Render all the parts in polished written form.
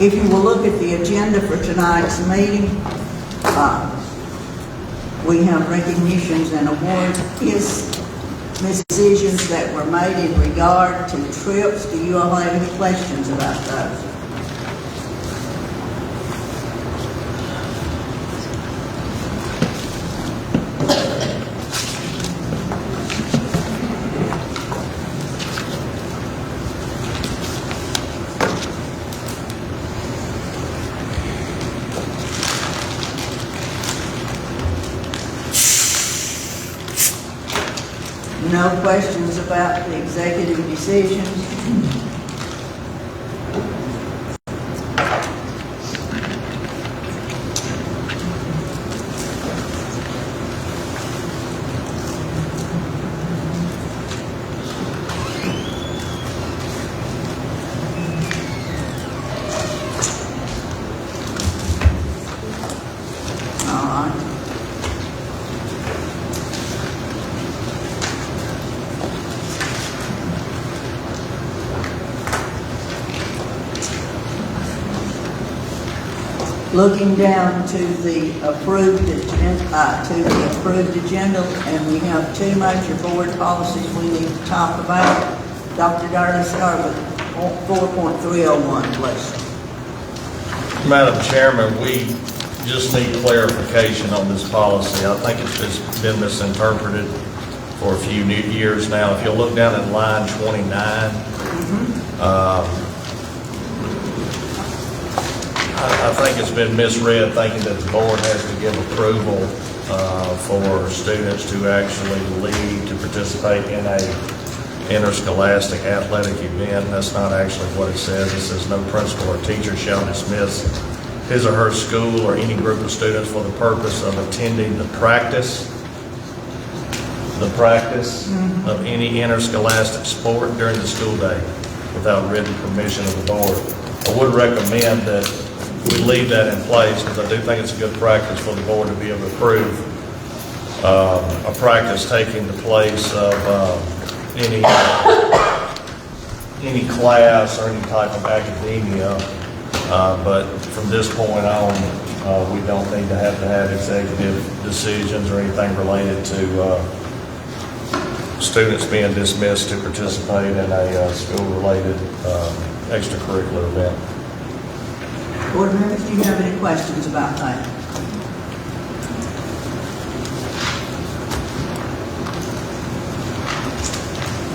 If you will look at the agenda for tonight's meeting, we have recognitions and awards. Decisions that were made in regard to trips. Do you all have any questions about those? No questions about the executive decisions? Looking down to the approved agenda, and we have two major board policies we need to talk about. Dr. Darley, start with 4.301, please. Madam Chairman, we just need clarification on this policy. I think it's been misinterpreted for a few years now. If you'll look down at line 29, I think it's been misread, thinking that the board has to give approval for students to actually leave to participate in a interscholastic athletic event. That's not actually what it says. It says no principal or teacher shall dismiss his or her school or any group of students for the purpose of attending the practice of any interscholastic sport during the school day without written permission of the board. I would recommend that we leave that in place, because I do think it's a good practice for the board to be able to approve a practice taking the place of any class or any type of academia. But from this point on, we don't need to have executive decisions or anything related to students being dismissed to participate in a school-related extracurricular event. Board members, do you have any questions about that?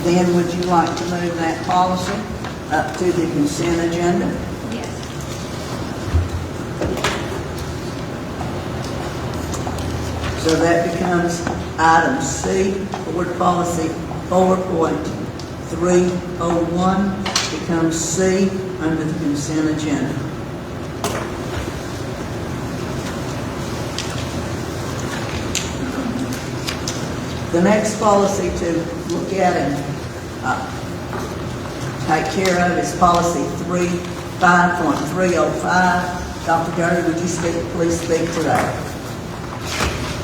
Then would you like to move that policy up to the consent agenda? Yes. So that becomes item C, board policy 4.301 becomes C under the consent agenda. The next policy to look at and take care of is policy 5.305. Dr. Gurley, would you please speak to that?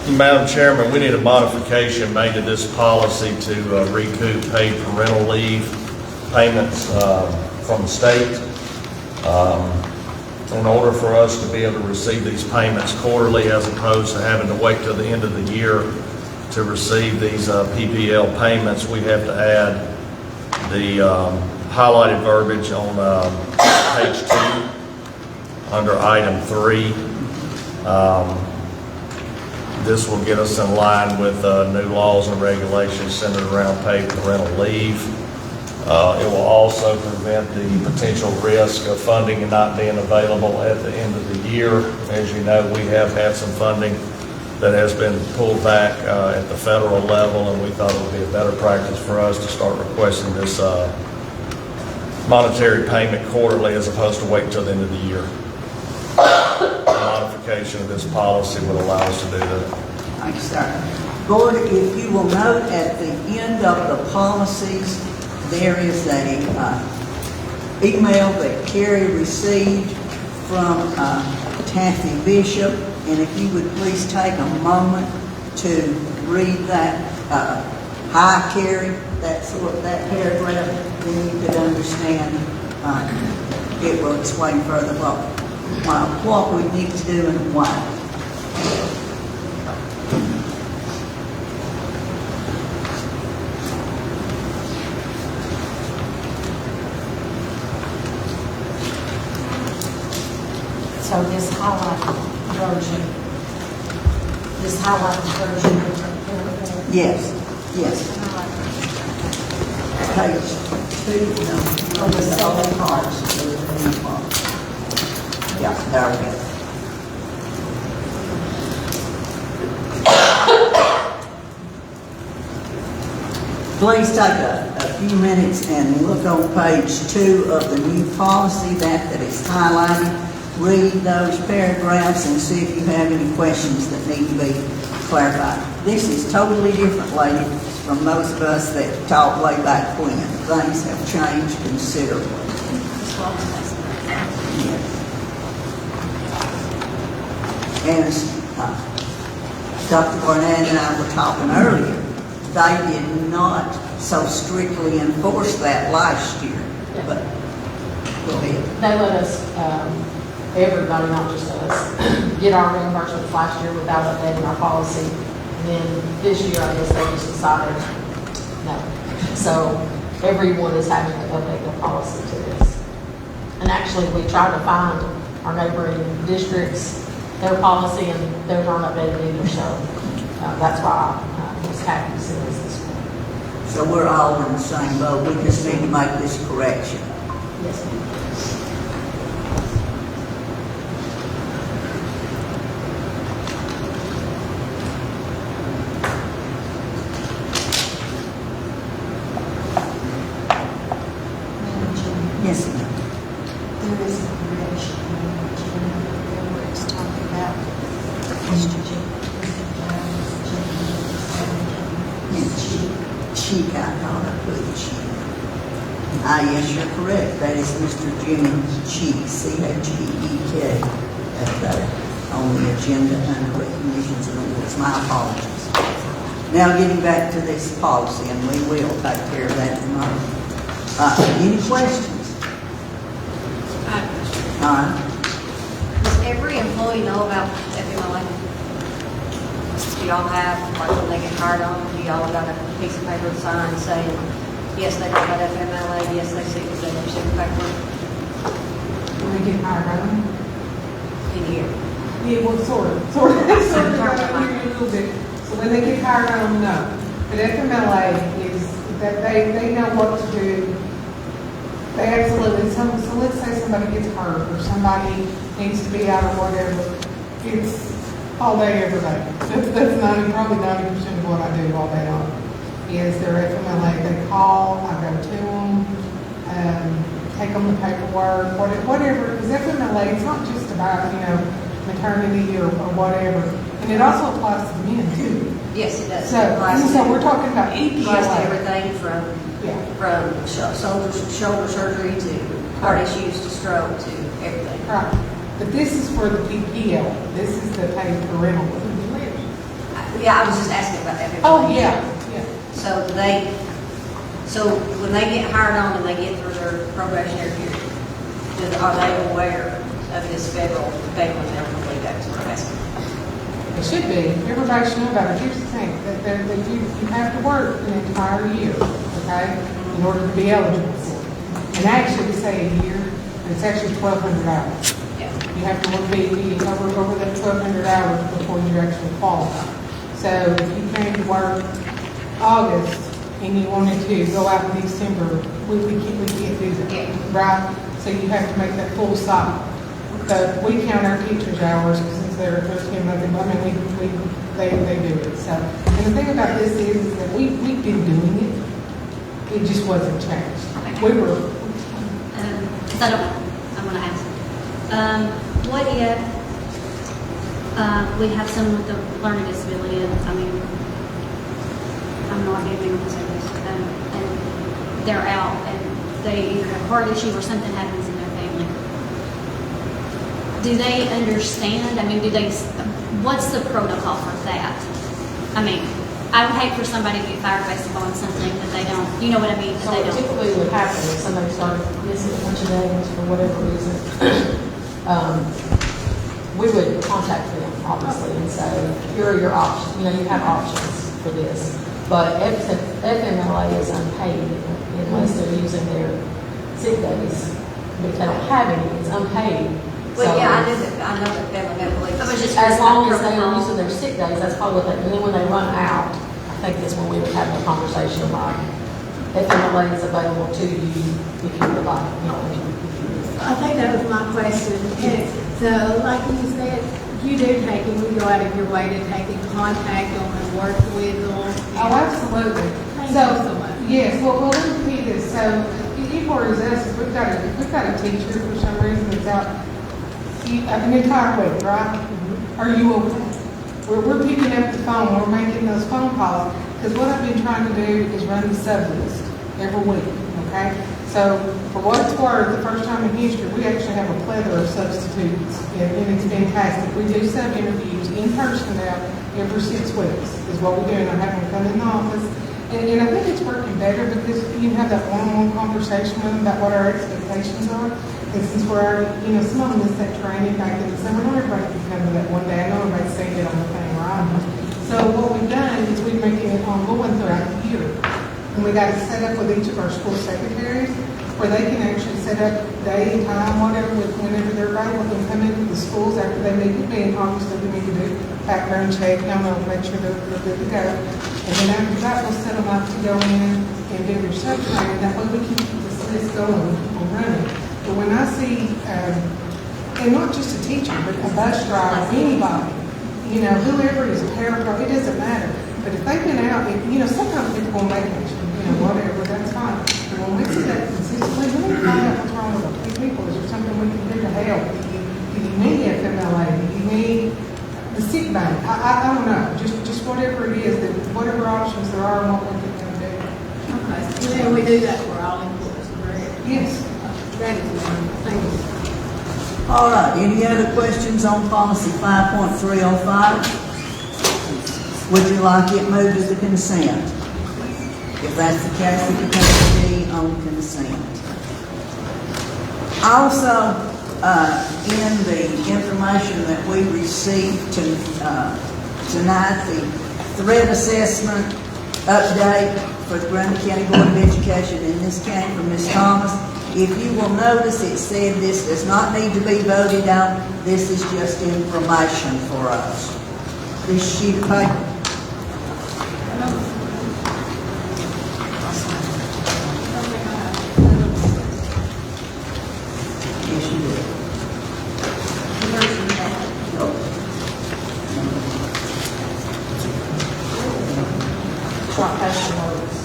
Madam Chairman, we need a modification made to this policy to recoup paid parental leave payments from the state. In order for us to be able to receive these payments quarterly, as opposed to having to wait till the end of the year to receive these PPL payments, we have to add the highlighted verbiage on page 2 under item 3. This will get us in line with new laws and regulations centered around paid parental leave. It will also prevent the potential risk of funding not being available at the end of the year. As you know, we have had some funding that has been pulled back at the federal level, and we thought it would be a better practice for us to start requesting this monetary payment quarterly as opposed to wait until the end of the year. The modification of this policy would allow us to do that. Thank you, sir. Board, if you will note at the end of the policies, there is a email that Carrie received from Taffy Bishop, and if you would please take a moment to read that. Hi, Carrie, that paragraph, then you could understand it will explain further what we need to do and why. So this highlighted version. Yes, yes. Page 2, no, On the the second other part. parts of the new part. Yeah, there we go. Please take a few minutes and look on page 2 of the new policy that is highlighted. Read those paragraphs and see if you have any questions that need to be clarified. This is totally different, lady, from most of us that taught way back when. Things have changed considerably. Yes. And as Dr. Barnett and I were talking earlier, they did not so strictly enforce that last year. Yeah. But go ahead. They let us, everybody, not just us, get our reimbursements last year without updating our policy. And then this year, I guess they just decided, no. So everyone is having to update their policy to this. And actually, we tried to find our neighboring districts, their policy, and theirs aren't updated either. So that's why I was happy to see this one. So we're all in the same boat. We just need to make this correction. Yes, ma'am. Yes, ma'am. There is a correction where it's talking about Mr. Cheek, I thought I put cheek. Ah, yes, you're correct. That is Mr. Jimmy Cheek, C-H-E-E-K. That's there on the agenda under recognitions and awards. My apologies. Now getting back to this policy, and we will take care of that in a moment. Any questions? All right. Does every employee know about FMLA? Do y'all have, like when they get hired on, do y'all got a piece of paper to sign saying, yes, they know about FMLA, yes, they see that they receive paperwork When they get hired on? in here? Yeah, well, sort of, a little bit. So when they get hired on, no. But FMLA is that they know what to do. They absolutely, so let's say somebody gets hurt or somebody needs to be out or whatever. It's all day, every day. That's probably 90% of what I do all day long. Is their FMLA, they call, I go to them, take them the paperwork, whatever, because FMLA, it's not just about, maternity or whatever. And it also applies to men too. Yes, it does. So we're talking about Applies to EPLA. everything from shoulder surgery to heart issues to stroke to everything. Right. But this is for the PPL. This is the paid parental leave. Yeah, I was just asking about FMLA. Oh, yeah. So when they get hired on and they get through their probationary period, are they aware of this federal payment and everything? That's what I'm asking. It should be. Everybody should know about it. Here's the thing, that you have to work an entire year, okay, in order to be eligible for it. And actually, we say a year, but it's actually 1,200 hours. Yeah. You have to work over that 1,200 hours before you actually qualify. So if you came to work August and you wanted to go out in December, we can't do that, Yeah. right? So you have to make that full cycle. But we count our teachers' hours since they're 13, they do it. So, and the thing about this is that we've been doing it. It just wasn't changed. Okay. We were. Because I don't know. I'm going to ask. What if we have someone with a learning disability? I mean, I'm not giving them service, and they're out, and they either have a heart issue or something happens in their family. Do they understand? I mean, what's the protocol for that? I mean, I would hate for somebody to get fired based upon something that they don't, you know what I mean, that So they what don't. typically would happen if somebody started missing a bunch of days for whatever reason, we would contact them, obviously, and say, here are your options, you know, you have options for this. But FMLA is unpaid unless they're using their sick days. But if they don't have any, it's unpaid. Well, So- yeah, I know that family member. I was just As long as they are are using their sick days, that's probably what they, and then when they run out, I think that's when we would have the conversation about FMLA is available to you if you would like, you know. I think that was my question. And so, like you said, you do take it, we go out of your way to take and contact them and work with them. Oh, absolutely. Thank you so much. Yes, well, let me tell you this, so, it worries us, is we've got a teacher for some reason that's out an entire week, right? Are you okay? We're picking up the phone, we're making those phone calls, because what I've been trying to do is run the sub list every week, okay? So, for what it's worth, the first time in history, we actually have a plethora of substitutes, and it's fantastic. We do sub interviews in person now every 6 weeks, is what we're doing. I have them come in the office, and I think it's working better because you have that one-on-one conversation with them about what our expectations are. And since we're already, you know, some of them miss that training back in the summer, not everybody can come to that one day. I know everybody's saying it on the thing, right? So what we've done is we're making it ongoing throughout the year. And we got it set up with each of our school secretaries where they can actually set up day, time, whatever, whenever they're available and come into the schools after they meet with me. And obviously we need to do background check, you know, make sure they're good to go. And then after that, we'll set them up to go in and do their sub-training. That way we can keep this list going and running. But when I see, and not just a teacher, but a bus driver, anybody, you know, whoever is a paraprofessional, it doesn't matter. But if they've been out, you know, sometimes people will make it, you know, whatever, that's fine. But when we see that consistently, we need to find out what's wrong with those people. Is there something we can do to help? Do you need FMLA? Do you need the sick bank? I don't know. Just whatever it is, that whatever options there are and what we can do. Okay, and we do that for all employees, correct? Yes. That is wonderful. Thank you. All right, any other questions on policy 5.305? Would you like it moved as a consent? If that's the case, it becomes D on consent. Also, in the information that we received tonight, the threat assessment update for the Grundy County Board of Education, and this came from Ms. Thomas. If you will notice, it said this does not need to be voted on. This is just information for us. This sheet of paper. Yes, you did. Short passion words.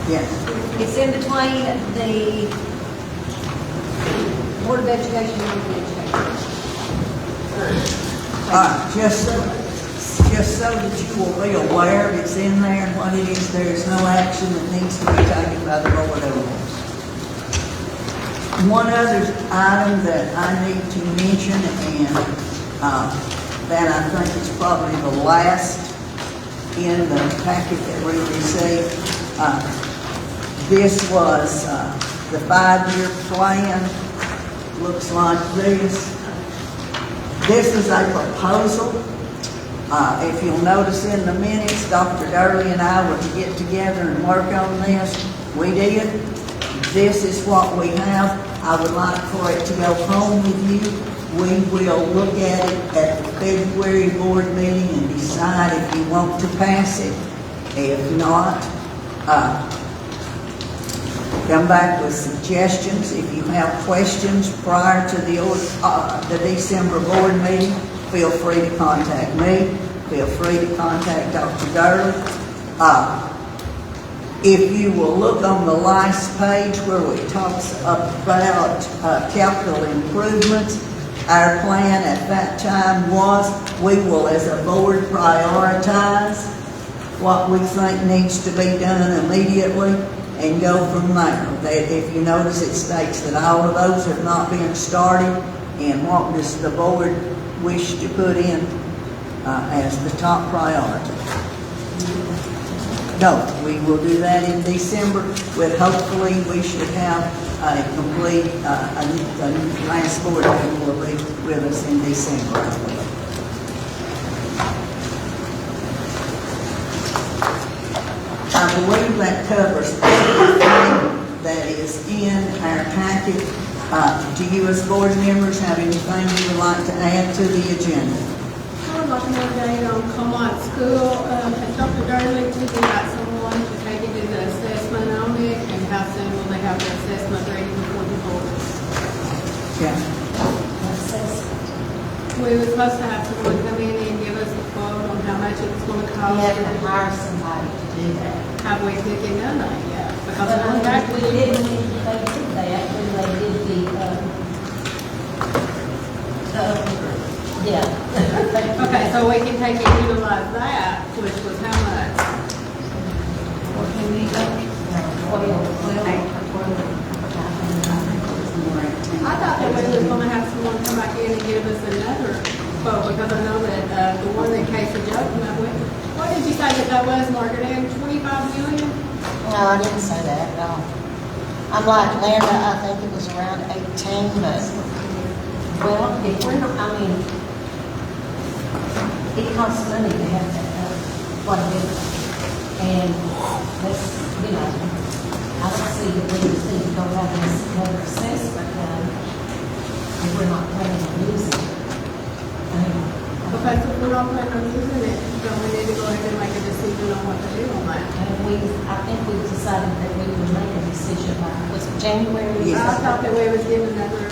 Yeah. It's in between the Board of Education and the Education. All right, just so that you will be aware of it's in there and what it is, there is no action that needs to be taken by the board of rules. One other item that I need to mention, and that I think is probably the last in the packet that we received, this was the 5-year plan. Looks like this. This is a proposal. If you'll notice in the minutes, Dr. Durley and I were to get together and work on this. We did. This is what we have. I would like for it to go home with you. We will look at it at the February board meeting and decide if you want to pass it. If not, come back with suggestions. If you have questions prior to the December board meeting, feel free to contact me. Feel free to contact Dr. Gurley. If you will look on the last page where we talks about capital improvements, our plan at that time was we will, as a board, prioritize what we think needs to be done immediately and go from there. If you notice, it states that all of those have not been started, and what does the board wish to put in as the top priority. No, we will do that in December, but hopefully we should have a complete, the last board meeting will be with us in December, I believe. I believe that covers everything that is in our packet. Do you as board members have anything you would like to add to the agenda? I would like an update on Comont School. Has Dr. Darley taken out someone to take it to the assessment on it, and how soon will they have the assessment ready before the board? Yeah. We were supposed to have someone come in and give us a quote on how much it was going to We cost. have to hire somebody to do that. Have we taken none of it yet? Because But I'm back we with didn't, they did that, when they did yeah. Okay, so we can take and utilize that, which was how much? What can we do? I thought that we was gonna have someone come back in and give us another quote, because I know that, the one that Casey Joe came up with, what did you say that was, Margaret, Ann, 25 million? No, I didn't say that, no. I'm like Linda, I think it was around 18, but, well, if we're, I mean, it costs money to have that, what it is. And that's, you know, I don't see that we just need to go have another assessment done if we're not planning on using it. Okay, so if we're not planning on using it, then we need to go ahead and make a decision on what to do on that. And I think we decided that we would make a decision by, was it January? Yes. I thought that we was giving another,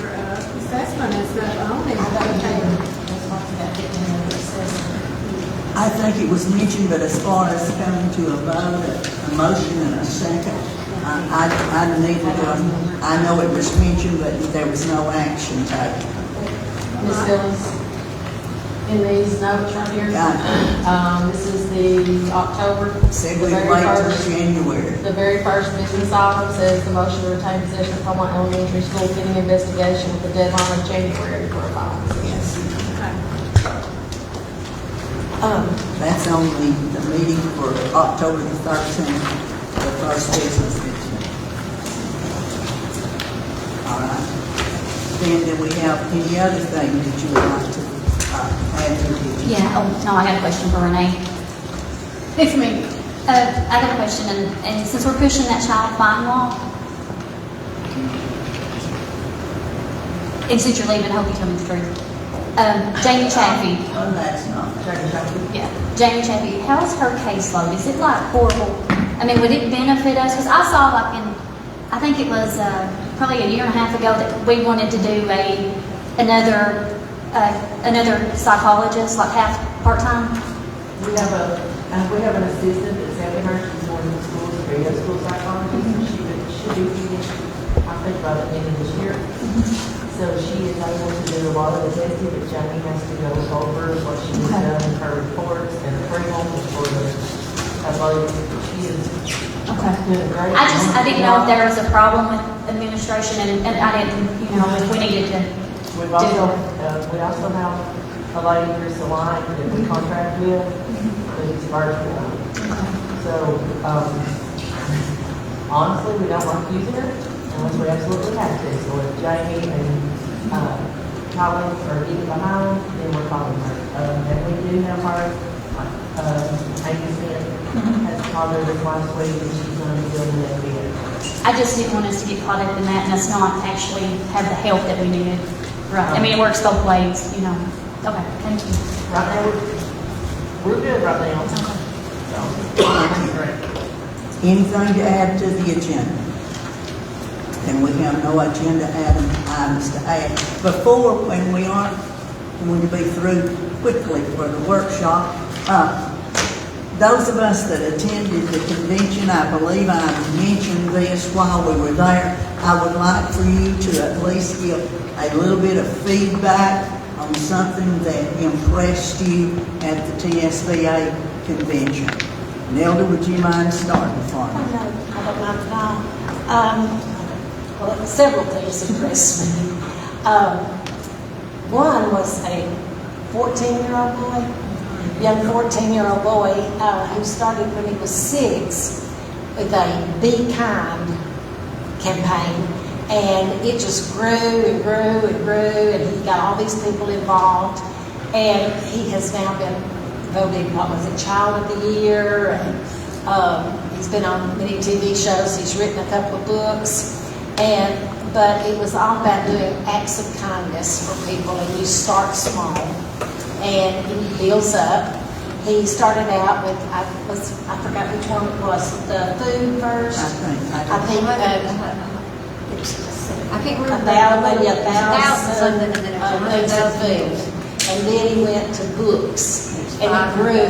assessment and stuff on it. I don't know. That's what we got to get another assessment. I think it was mentioned, but as far as coming to a vote, a motion and a second, I need to, I know it was mentioned, but there was no action taken. Ms. Phillips, in these notes right here, Yeah. this is the October. Said the we very wait first- till January. The very first business item says the motion to retain possession of Beaumont Elementary School pending investigation with the deadline of January for a final decision. That's only the meeting for October the 13th, the first business meeting. All right. Then do we have any other thing that you would like to add to the agenda? Yeah, oh, no, I got a question for Renee. It's me. I got a question, and since we're pushing that child fine law, and since you're leaving, I hope you tell me the truth. Jamie Chaffee, Oh, that's not. yeah, Jamie Chaffee, how's her caseload? Is it like horrible? I mean, would it benefit us? Because I saw like I think it was probably a year and a half ago that we wanted to do another psychologist, like half part-time. We have an assistant that's helping her. She's more in the schools, a radio school psychologist. She should be finished, I think, by the end of this year. So she is able to do a lot of the testing, but Jamie has to go over what she has done in her reports and approval for the upload. She is doing a great. I didn't know if there was a problem with administration, and I didn't, if we needed to. We also have a lady, Crystal Line, that we contract with, who's virtual. So, honestly, we don't like using her unless we absolutely have to. So if Jamie and colleagues are getting behind, then we're calling her. And we do have her, Amy Smith has called her this last week, and she's going to be doing that again. I just didn't want us to get caught up in that and us not actually have the help that we needed. Right. I mean, it works both ways, Okay, thank you. Right now, we're good right now. So, great. Anything to add to the agenda? and we have no agenda items to add. Before, when we aren't going to be through quickly for the workshop, those of us that attended the convention, I believe I mentioned this while we were there, I would like for you to at least give a little bit of feedback on something that impressed you at the TSBA convention. Nelda, would you mind starting for me? I don't mind at all. Well, several things impressed me. One was a 14-year-old boy, young 14-year-old boy who started when he was 6 with a Be Kind campaign. And it just grew and grew and grew, and he got all these people involved. And he has now been voted, Child of the Year, and he's been on many TV shows. He's written a couple of books, but it was all about doing acts of kindness for people, and you start small, and he builds up. He started out with, I forgot which one it was, the food first. I think I can't remember. maybe a thousand something, and then things of food. And then he went to books, and it grew,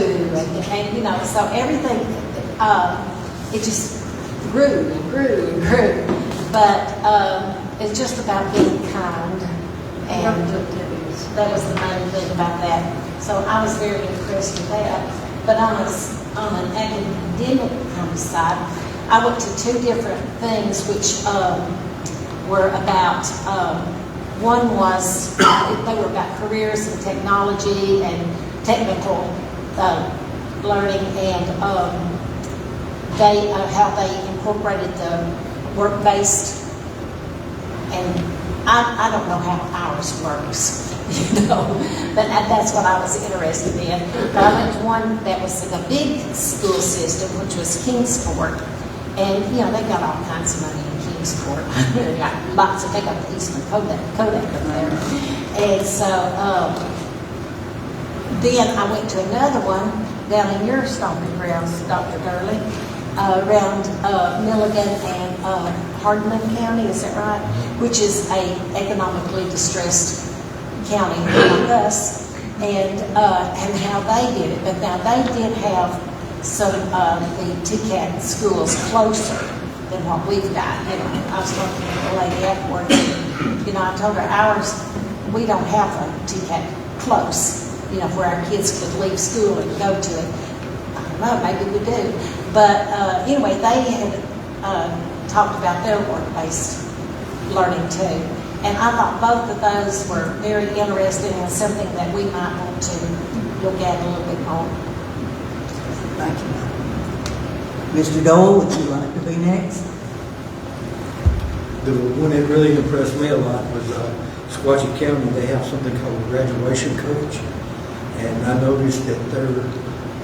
and you know, so everything, it just grew and grew and grew. But it's just about being kind, and that was the main thing about that. So I was very impressed with that. But on an academic side, I went to 2 different things which were about, one was, they were about careers in technology and technical learning, and how they incorporated the work-based, and I don't know how ours works, you know, but that's what I was interested in. But I went to one that was in a big school system, which was Kingsport, and, you know, they got all kinds of money in Kingsport. They got lots of, they got the Eastman Kodak up there. And so, then I went to another one down in your stomping grounds, Dr. Gurley, around Milligan and Hardin County, is that right? Which is a economically distressed county like us, and how they did it. But now they did have some the TCAT schools closer than what we've got. And I was talking to the lady afterwards, and, you know, I told her ours, we don't have a TCAT close, you know, where our kids could leave school and go to it. I don't know, maybe we do. But anyway, they had talked about their work-based learning too. And I thought both of those were very interesting and something that we might want to look at a little bit more. Thank you. Mr. Dole, would you like to be next? The one that really impressed me a lot was Sequatchie County. They have something called a graduation coach, and I noticed that their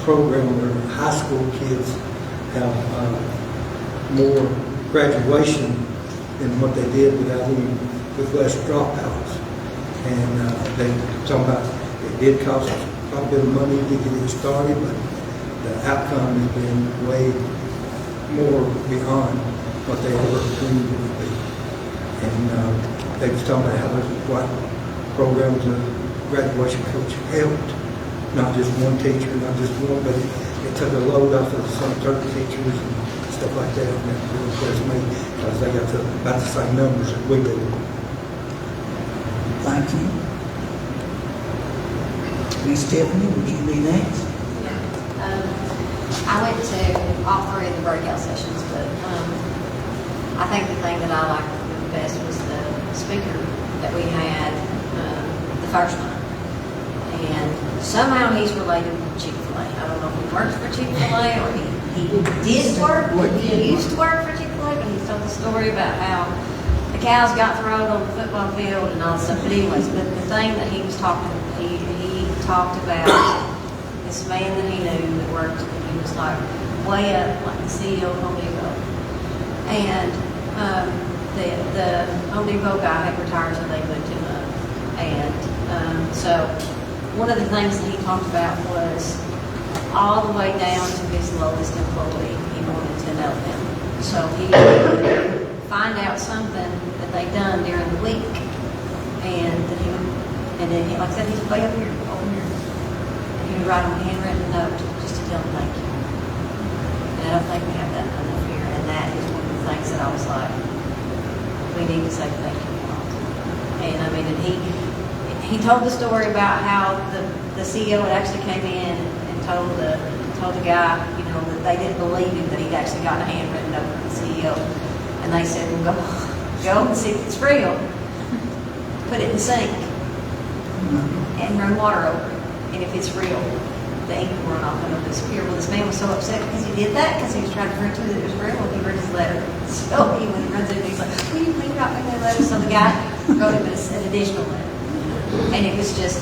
program, their high school kids have more graduation than what they did with less dropouts. And they talking about it did cost quite a bit of money to get it started, but the outcome has been way more beyond what they ever dreamed it would be. And they was talking about what programs a graduation coach helped, not just one teacher, not just one, but it took a load off of some 30 teachers and stuff like that. And that really impressed me because they got about the same numbers that we do. Thank you. Miss Tiffany, would you be next? I went to all 3 of the breakout sessions, but I think the thing that I liked the best was the speaker that we had the first one. And somehow he's related to Chick-fil-A. I don't know if he works for Chick-fil-A or he did work, he used to work for Chick-fil-A, but he told the story about how the cows got thrown on the football field and all that stuff. But anyways, but the thing that he was talking, he talked about this man that he knew that worked, and he was like way up, like the CEO of Home Depot. And the Home Depot guy had retired, so they moved him up. And so one of the things that he talked about was all the way down to his lowest employee. He wanted to know them. So he would find out something that they done during the week. And that he would, and then, like I said, he's way up here, over here. And he would write them a handwritten note just to tell them thank you. And I don't think we have that enough here. And that is one of the things that I was like, we need to say thank you. And I mean, and he told the story about how the CEO had actually came in and told the guy, you know, that they didn't believe him, that he'd actually gotten a handwritten note from the CEO. And they said, well, go and see if it's real. Put it in the sink and run water over it. And if it's real, the ink will run off and it'll disappear. Well, this man was so upset because he did that, because he was trying to prove to me that it was real, and he read his letter. So when he runs in, he's like, will you please write me that letter? So the guy wrote him an additional letter. And it was just,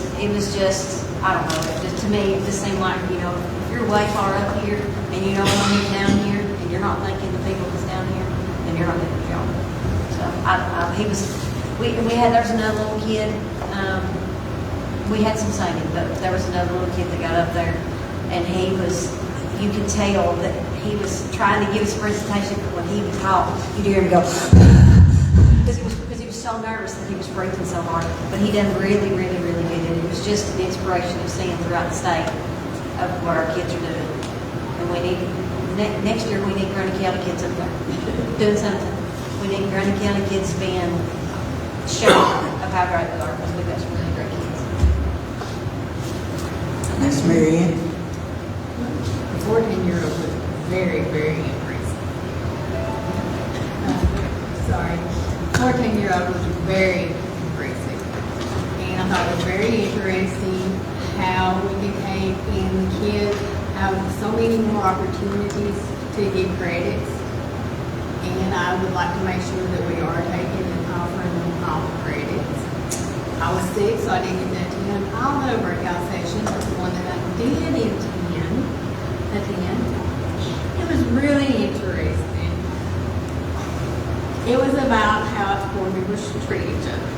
I don't know, to me, it just seemed like, you know, if you're way far up here and you don't want me down here, and you're not thanking the people that's down here, then you're not doing your job. So there's another little kid, we had some singing, but there was another little kid that got up there, and you could tell that he was trying to give his presentation, but when he would talk, you'd hear him go, because he was so nervous that he was breathing so hard. But he done really, really, really good, and it was just an inspiration of seeing throughout the state of what our kids are doing. And we need, next year, we need Grundy County kids up there doing something. We need Grundy County kids being shown of how great they are, because we've got some really great kids. Miss Mary Ann? The 14-year-old was very, very impressive. Sorry. 14-year-old was very impressive. And I thought it was very interesting how we became, and the kids have so many more opportunities to get credits. And I would like to make sure that we are taking and offering them all the credits. I was sick, so I didn't get to attend all the breakout sessions, but the one that I did attend, it was really interesting. It was about how board members should treat each other.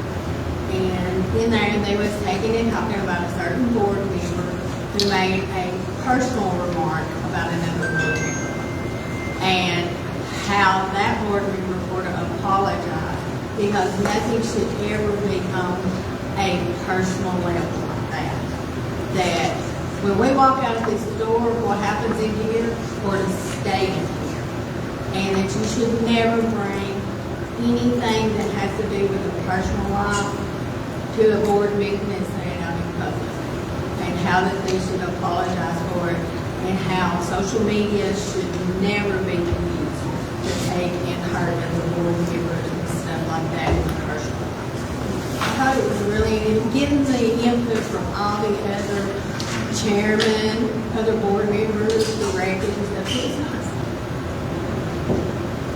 And in there, they was taking and talking about a certain board member who made a personal remark about another board member. And how that board member would apologize, because nothing should ever become a personal level like that. That when we walk out of this door, what happens in here, or to stay in here. And that you should never bring anything that has to do with a personal life to a board meeting and say it out in public. And how that they should apologize for it, and how social media should never be used to take and hurt other board members and stuff like that in the personal life. I thought it was really, getting the input from all the other chairmen, other board members, directors, and stuff, it was nice.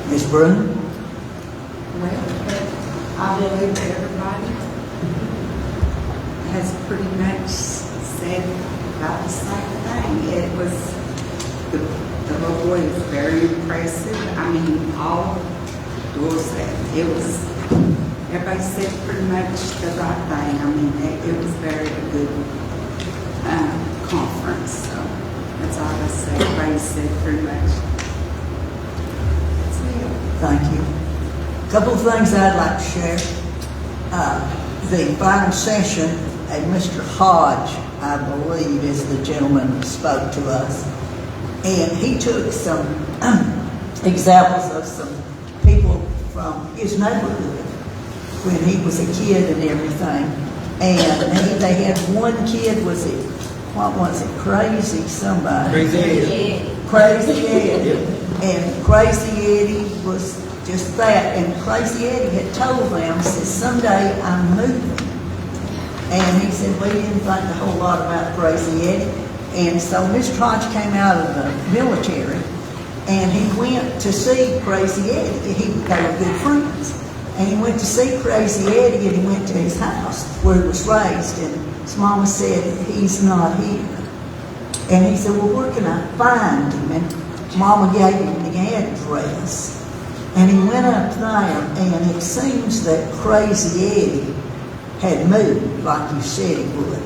Miss Bruno? Well, I believe everybody has pretty much said about the same thing. It was, the little boy was very impressive. I mean, all doors said, it was, everybody said pretty much the right thing. I mean, it was very good conference, so that's all I say. Everybody said pretty much. That's it. Thank you. Couple of things I'd like to share. The final session, Mr. Hodge, I believe, is the gentleman who spoke to us. And he took some examples of some people from his neighborhood when he was a kid and everything. And they had one kid, what was it, Crazy somebody? Crazy Eddie. Crazy Eddie. And Crazy Eddie was just that. And Crazy Eddie had told them, said, someday I'm moving. And he said, we didn't think a whole lot about Crazy Eddie. And so Mr. Hodge came out of the military, and he went to see Crazy Eddie. They were good friends. And he went to see Crazy Eddie, and he went to his house where he was raised. And his mama said, he's not here. And he said, well, where can I find him? And Mama gave him the address. And he went up there, and it seems that Crazy Eddie had moved like you said he would.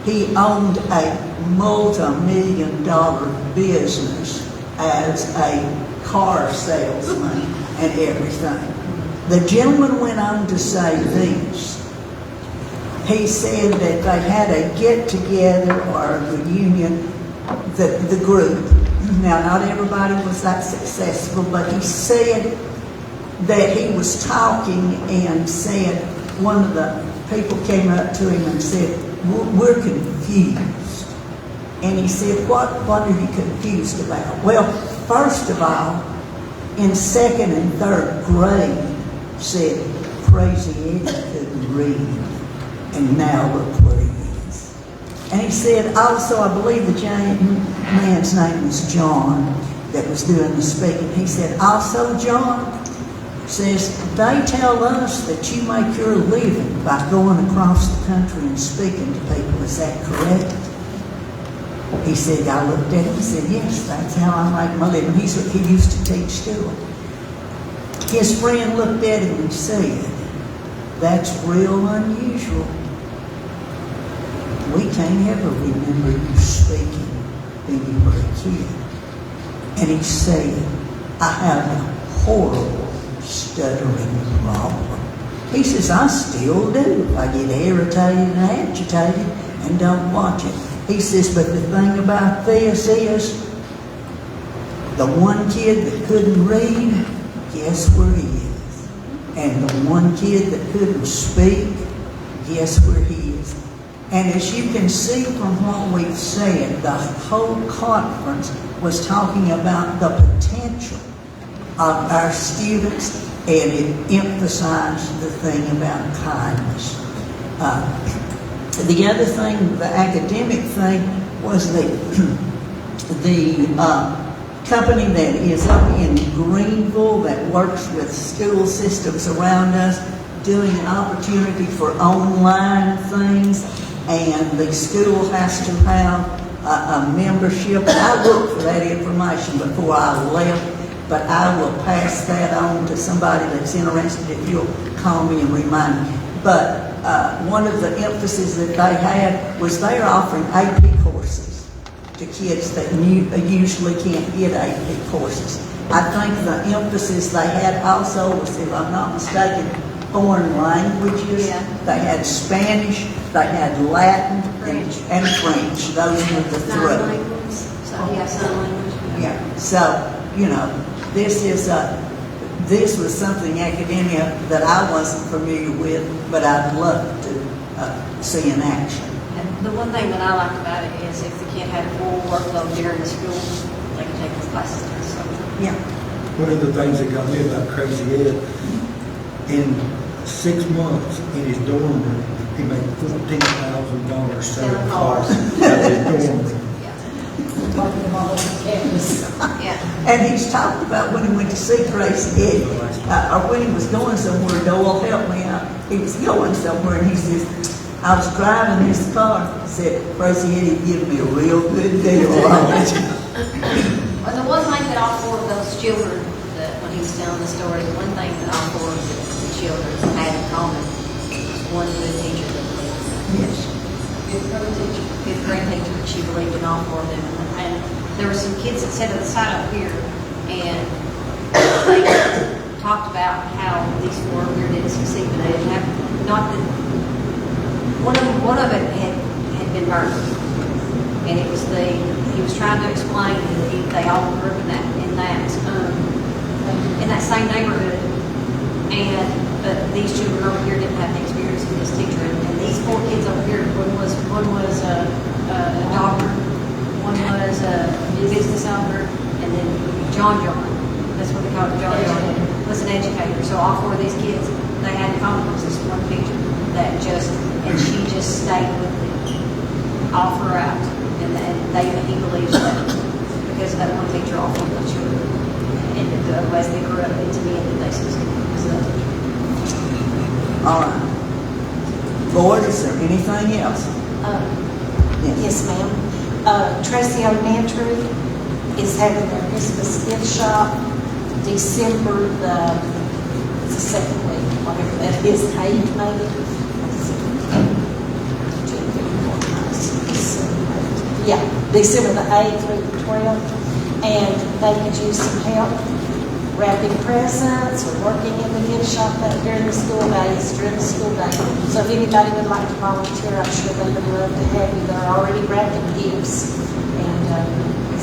He owned a multi-million-dollar business as a car salesman and everything. The gentleman went on to say this. He said that they had a get-together or a reunion, the group. Now, not everybody was that successful, but he said that he was talking and said, one of the people came up to him and said, we're confused. And he said, what are you confused about? Well, first of all, in second and third grade, said Crazy Eddie couldn't read, and now look where he is. And he said, also, I believe the giant man's name was John that was doing the speaking. He said, also, John says, they tell us that you make your living by going across the country and speaking to people. Is that correct? He said, I looked at him and said, yes, that's how I make my living. He used to teach school. His friend looked at him and said, that's real unusual. We can't ever remember you speaking when you were a kid. And he said, I have a horrible stuttering problem. He says, I still do. I get irritated and agitated and don't watch it. He says, but the thing about this is, the one kid that couldn't read, guess where he is? And the one kid that couldn't speak, guess where he is? And as you can see from what we've said, the whole conference was talking about the potential of our students, and it emphasized the thing about kindness. The other thing, the academic thing, was the company that is up in Greenville that works with school systems around us, doing an opportunity for online things, and the school has to have a membership. I looked for that information before I left, but I will pass that on to somebody that's interested if you'll call me and remind me. But one of the emphases that they had was they're offering AP courses to kids that usually can't get AP courses. I think the emphasis they had also was, if I'm not mistaken, foreign languages. Yeah. They had Spanish, they had Latin, and French. Those were the Sign three. language. So, yeah, sign language. Yeah. So, you know, this was something academia that I wasn't familiar with, but I'd love to see in action. And the one thing that I liked about it is if the kid had a full workload during the school, they could take those classes there. So, Yeah. One of the things that got me about Crazy Ed, in 6 months in his dorm room, he made $14,000 selling cars out of his dorm room. Talking about on campus. yeah. And he's talked about when he went to see Crazy Eddie, or when he was going somewhere, Doyle helped me out. He was going somewhere, and he says, I was driving this car. He said, Crazy Eddie gave me a real good deal on it. Well, the one thing that all four of those children, that when he was telling the story, the one thing that all four of the children had in common was one good teacher that believed in them. Yes. Fifth grade teacher, she believed in all four of them. And there were some kids that sat at the side up here, and they talked about how these four here didn't succeed, but they didn't have, not that, one of it had been burned. And it was he was trying to explain that they all grew up in that same neighborhood. But these children over here didn't have the experience with this teacher. And these four kids over here, one was a doctor, one was a business owner, and then John, that's what they call it, John, was an educator. So all four of these kids, they had in common was this one teacher that she just stayed with them all throughout. And he believes that because of that one teacher, all four of the children, and as they grew up into men, that they succeeded. All right. Board, is there anything else? Yes, ma'am. Tracy Elementary is having their Christmas gift shop December the second week, whatever that is, 8th maybe. Yeah, December the 8th through the 12th, and they could use some help. wrapping presents or working in the gift shop during the school days, during the school day. So if anybody would like to volunteer, I'm sure they would love to have you. They're already wrapping gifts. And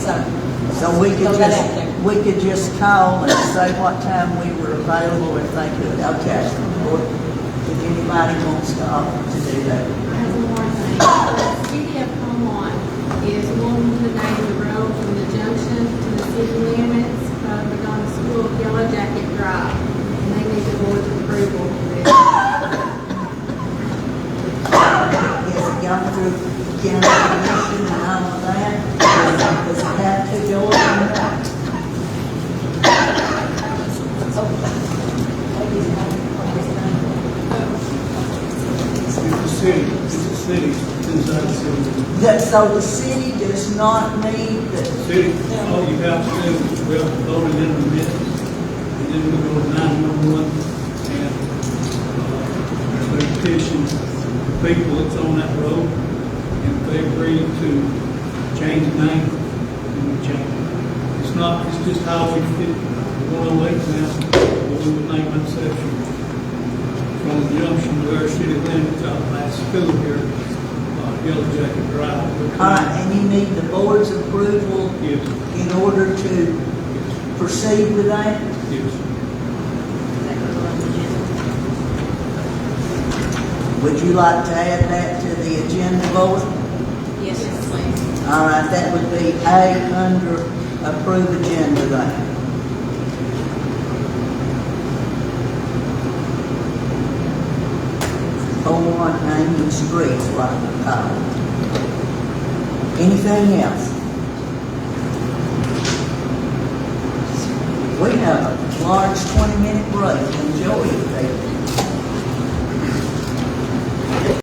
So we throw could that out there. just call and say what time we were available if they could. Okay. Or if anybody wants to offer to do that. I have one more thing. The city of Beaumont is wanting to name the road from the junction to the city limits of the Dawn School Yellow Jacket Drive. And they need the board's approval for this. Has it gone through county commission and all of that? Does it have to go on that? It's a city, it's inside the city. So the city does not need the, City, all you have to do is we have to vote it in the minutes, and then we go to 911, and they petition the people that's on that road, and if they agree to change the name, then we change it. It's just Highway 108 now, what we would name that section. From the junction to our city limits out last school here, Yellow Jacket Drive. all right, and you need the board's approval Yes, in order to proceed with that? yes. Would you like to add that to the agenda, board? Yes, please. All right, that would be A under approved agenda then. On naming streets, what we call it. Anything else? We have a large 20-minute break. Enjoy it, people.